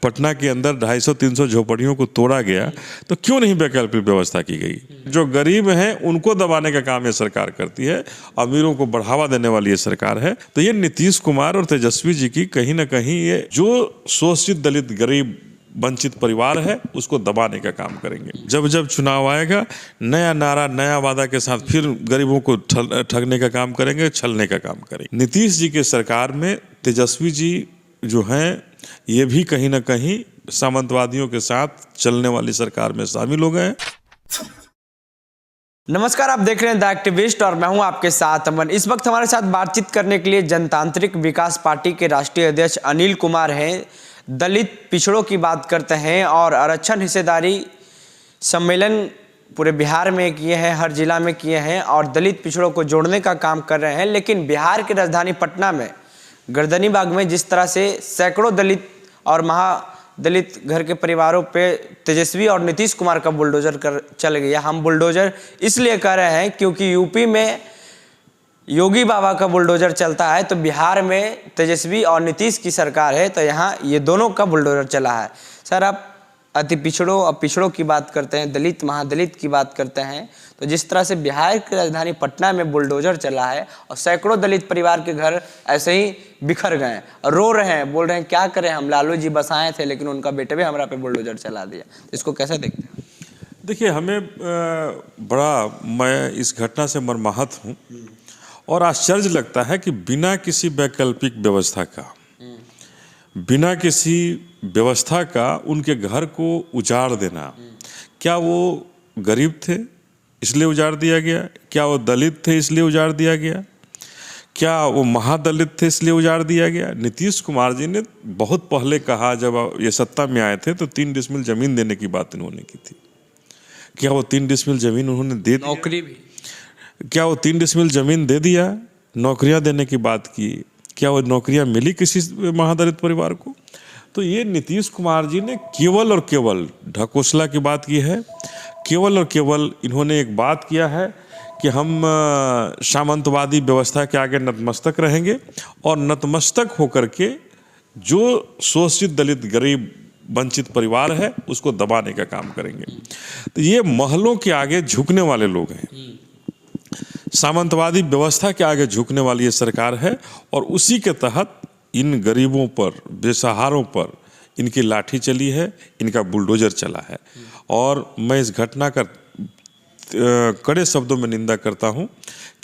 पटना के अंदर 250-300 झोपड़ियों को तोड़ा गया तो क्यों नहीं वैकल्पिक व्यवस्था की गई। जो गरीब हैं उनको दबाने का काम ये सरकार करती है, अमीरों को बढ़ावा देने वाली ये सरकार है। तो ये नीतीश कुमार और तेजस्वी जी की कहीं ना कहीं ये जो शोषित दलित गरीब वंचित परिवार है उसको दबाने का काम करेंगे। जब जब चुनाव आएगा नया नारा नया वादा के साथ फिर गरीबों को ठगने का काम करेंगे, छलने का काम करेंगे। नीतीश जी के सरकार में तेजस्वी जी जो हैं ये भी कहीं ना कहीं सामंतवादियों के साथ चलने वाली सरकार में शामिल हो गए। नमस्कार, आप देख रहे हैं द एक्टिविस्ट और मैं हूं आपके साथ अमन। इस वक्त हमारे साथ बातचीत करने के लिए जनतांत्रिक विकास पार्टी के राष्ट्रीय अध्यक्ष अनिल कुमार हैं। दलित पिछड़ों की बात करते हैं और आरक्षण हिस्सेदारी सम्मेलन पूरे बिहार में किए हैं, हर जिला में किए हैं और दलित पिछड़ों को जोड़ने का काम कर रहे हैं। लेकिन बिहार की राजधानी पटना में गर्दनीबाग में जिस तरह से सैकड़ों दलित और महादलित घर के परिवारों पे तेजस्वी और नीतीश कुमार का बुलडोजर चल गया। हम बुलडोजर इसलिए कर रहे हैं क्योंकि यूपी में योगी बाबा का बुलडोजर चलता है, तो बिहार में तेजस्वी और नीतीश की सरकार है, तो यहाँ ये दोनों का बुलडोजर चला है। सर, आप अति पिछड़ों और पिछड़ों की बात करते हैं, दलित महादलित की बात करते हैं, तो जिस तरह से बिहार की राजधानी पटना में बुलडोजर चला है और सैकड़ों दलित परिवार के घर ऐसे ही बिखर गए और रो रहे हैं, बोल रहे हैं क्या करें, हम लालू जी बसाए थे लेकिन उनका बेटे भी हमारा पे बुलडोजर चला दिया। इसको कैसे देखते हैं? देखिए, मैं इस घटना से मर्माहत हूँ और आश्चर्य लगता है कि बिना किसी वैकल्पिक व्यवस्था का, बिना किसी व्यवस्था का उनके घर को उजाड़ देना। क्या वो गरीब थे इसलिए उजाड़ दिया गया? क्या वो दलित थे इसलिए उजाड़ दिया गया? क्या वो महादलित थे इसलिए उजाड़ दिया गया? नीतीश कुमार जी ने बहुत पहले कहा, जब ये सत्ता में आए थे, तो 3 डिसमिल जमीन देने की बात इन्होंने की थी। क्या वो 3 डिसमिल जमीन उन्होंने दे दी? नौकरी भी क्या वो 3 डिसमिल जमीन दे दिया? नौकरियां देने की बात की। क्या वो नौकरियां मिली किसी महादलित परिवार को? तो ये नीतीश कुमार जी ने केवल और केवल ढकोसला की बात की है। केवल और केवल इन्होंने एक बात किया है कि हम सामंतवादी व्यवस्था के आगे नतमस्तक रहेंगे और नतमस्तक होकर के जो शोषित दलित गरीब वंचित परिवार है उसको दबाने का काम करेंगे। तो ये महलों के आगे झुकने वाले लोग हैं, सामंतवादी व्यवस्था के आगे झुकने वाली ये सरकार है और उसी के तहत इन गरीबों पर, बेसहारों पर इनकी लाठी चली है, इनका बुलडोजर चला है। और मैं इस घटना का कड़े शब्दों में निंदा करता हूं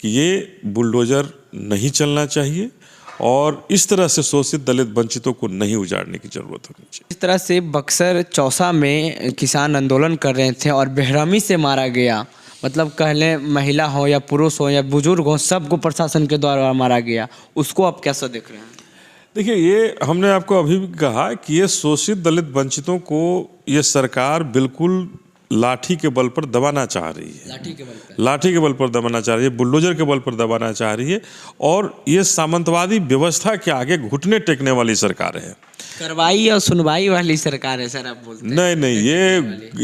कि ये बुलडोजर नहीं चलना चाहिए और इस तरह से शोषित दलित वंचितों को नहीं उजाड़ने की जरूरत होनी चाहिए। इस तरह से बक्सर चौसा में किसान आंदोलन कर रहे थे और बेरहमी से मारा गया, मतलब कह लें महिला हो या पुरुष हो या बुजुर्ग हो, सबको प्रशासन के द्वारा मारा गया, उसको आप कैसे देख रहे हैं? देखिए, ये हमने आपको अभी भी कहा कि ये शोषित दलित वंचितों को ये सरकार बिल्कुल लाठी के बल पर दबाना चाह रही है। लाठी के बल पर दबाना चाह रही है, बुलडोजर के बल पर दबाना चाह रही है और ये सामंतवादी व्यवस्था के आगे घुटने टेकने वाली सरकार है। कार्रवाई और सुनवाई वाली सरकार है सर, आप बोलते हैं? नहीं,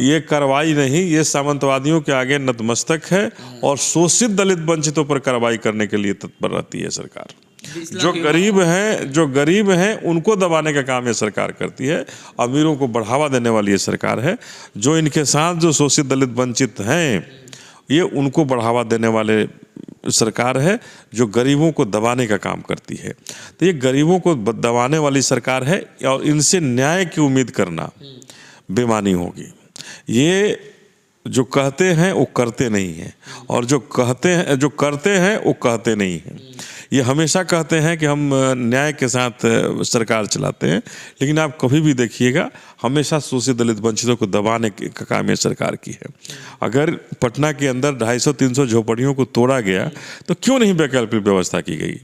ये कार्रवाई नहीं, ये सामंतवादियों के आगे नतमस्तक है और शोषित दलित वंचितों पर कार्रवाई करने के लिए तत्पर रहती है सरकार। जो गरीब हैं उनको दबाने का काम ये सरकार करती है, अमीरों को बढ़ावा देने वाली ये सरकार है। जो इनके साथ जो शोषित दलित वंचित हैं ये उनको बढ़ावा देने वाले सरकार है, जो गरीबों को दबाने का काम करती है। तो ये गरीबों को दबाने वाली सरकार है और इनसे न्याय की उम्मीद करना बेईमानी होगी। ये जो कहते हैं वो करते नहीं हैं और जो करते हैं वो कहते नहीं हैं। ये हमेशा कहते हैं कि हम न्याय के साथ सरकार चलाते हैं, लेकिन आप कभी भी देखिएगा हमेशा शोषित दलित वंचितों को दबाने का काम ये सरकार की है। अगर पटना के अंदर 250-300 झोपड़ियों को तोड़ा गया तो क्यों नहीं वैकल्पिक व्यवस्था की गई?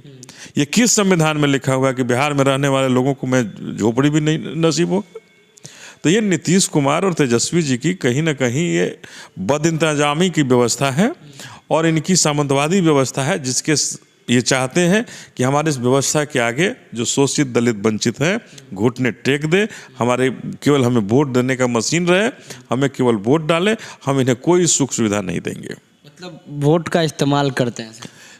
ये किस संविधान में लिखा हुआ है कि बिहार में रहने वाले लोगों को मैं झोपड़ी भी नहीं नसीब हो? तो ये नीतीश कुमार और तेजस्वी जी की कहीं ना कहीं ये बदइंतजामी की व्यवस्था है और इनकी सामंतवादी व्यवस्था है, जिसके ये चाहते हैं कि हमारे इस व्यवस्था के आगे जो शोषित दलित वंचित हैं घुटने टेक दे, केवल हमें वोट देने का मशीन रहे, हमें केवल वोट डालें, हम इन्हें कोई सुख सुविधा नहीं देंगे। मतलब वोट का इस्तेमाल करते हैं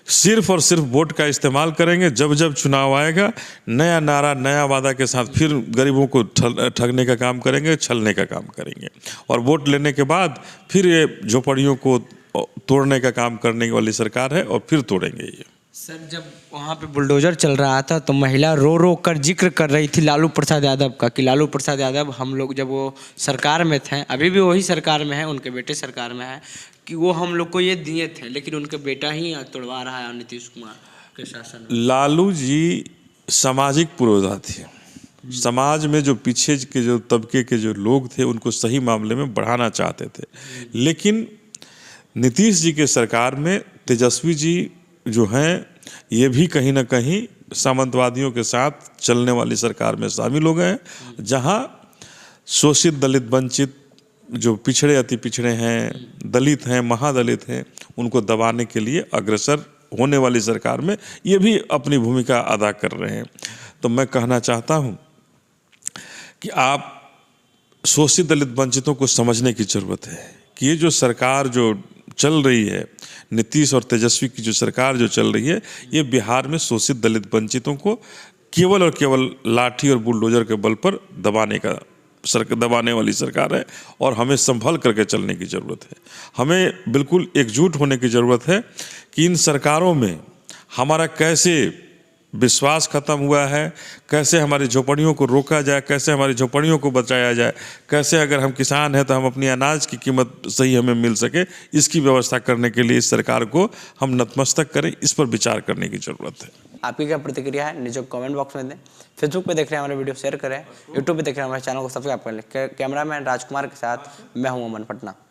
सिर्फ और सिर्फ वोट का इस्तेमाल करेंगे। जब जब चुनाव आएगा, नया नारा, नया वादा के साथ फिर गरीबों को ठगने का काम करेंगे, छलने का काम करेंगे, और वोट लेने के बाद फिर ये झोपड़ियों को तोड़ने का काम करने वाली सरकार है, और फिर तोड़ेंगे ये। सर, जब वहाँ पे बुलडोजर चल रहा था तो महिला रो रो कर जिक्र कर रही थी लालू प्रसाद यादव का, कि लालू प्रसाद यादव हम लोग जब वो सरकार में थे, अभी भी वही सरकार में है, उनके बेटे सरकार में है, कि वो हम लोग को ये दिए थे, लेकिन उनके बेटा ही तोड़वा रहा है नीतीश कुमार के शासन में। लालू जी सामाजिक पुरोधा थे। समाज में जो पीछे के जो तबके के जो लोग थे उनको सही मामले में बढ़ाना चाहते थे, लेकिन नीतीश जी के सरकार में तेजस्वी जी जो हैं ये भी कहीं ना कहीं सामंतवादियों के साथ चलने वाली सरकार में शामिल हो गए हैं, जहां शोषित, दलित, वंचित, जो पिछड़े, अति पिछड़े हैं, दलित हैं, महादलित हैं, उनको दबाने के लिए अग्रसर होने वाली सरकार में ये भी अपनी भूमिका अदा कर रहे हैं। तो मैं कहना चाहता हूं कि आप शोषित, दलित, वंचितों को समझने की ज़रूरत है कि ये जो सरकार जो चल रही है, नीतीश और तेजस्वी की जो सरकार जो चल रही है, ये बिहार में शोषित, दलित, वंचितों को केवल और केवल लाठी और बुलडोजर के बल पर दबाने वाली सरकार है, और हमें संभल करके चलने की ज़रूरत है। हमें बिल्कुल एकजुट होने की ज़रूरत है कि इन सरकारों में हमारा कैसे विश्वास खत्म हुआ है, कैसे हमारी झोपड़ियों को रोका जाए, कैसे हमारी झोपड़ियों को बचाया जाए, कैसे अगर हम किसान हैं तो हम अपनी अनाज की कीमत सही हमें मिल सके, इसकी व्यवस्था करने के लिए इस सरकार को हम नतमस्तक करें, इस पर विचार करने की ज़रूरत है। आपकी क्या प्रतिक्रिया है, नीचे कमेंट बॉक्स में दें। फेसबुक पे देख रहे हैं हमारे वीडियो शेयर करें, यूट्यूब पे देख रहे हैं हमारे चैनल को सब्सक्राइब कर लें। कैमरामैन राजकुमार के साथ मैं हूं अमन पटना।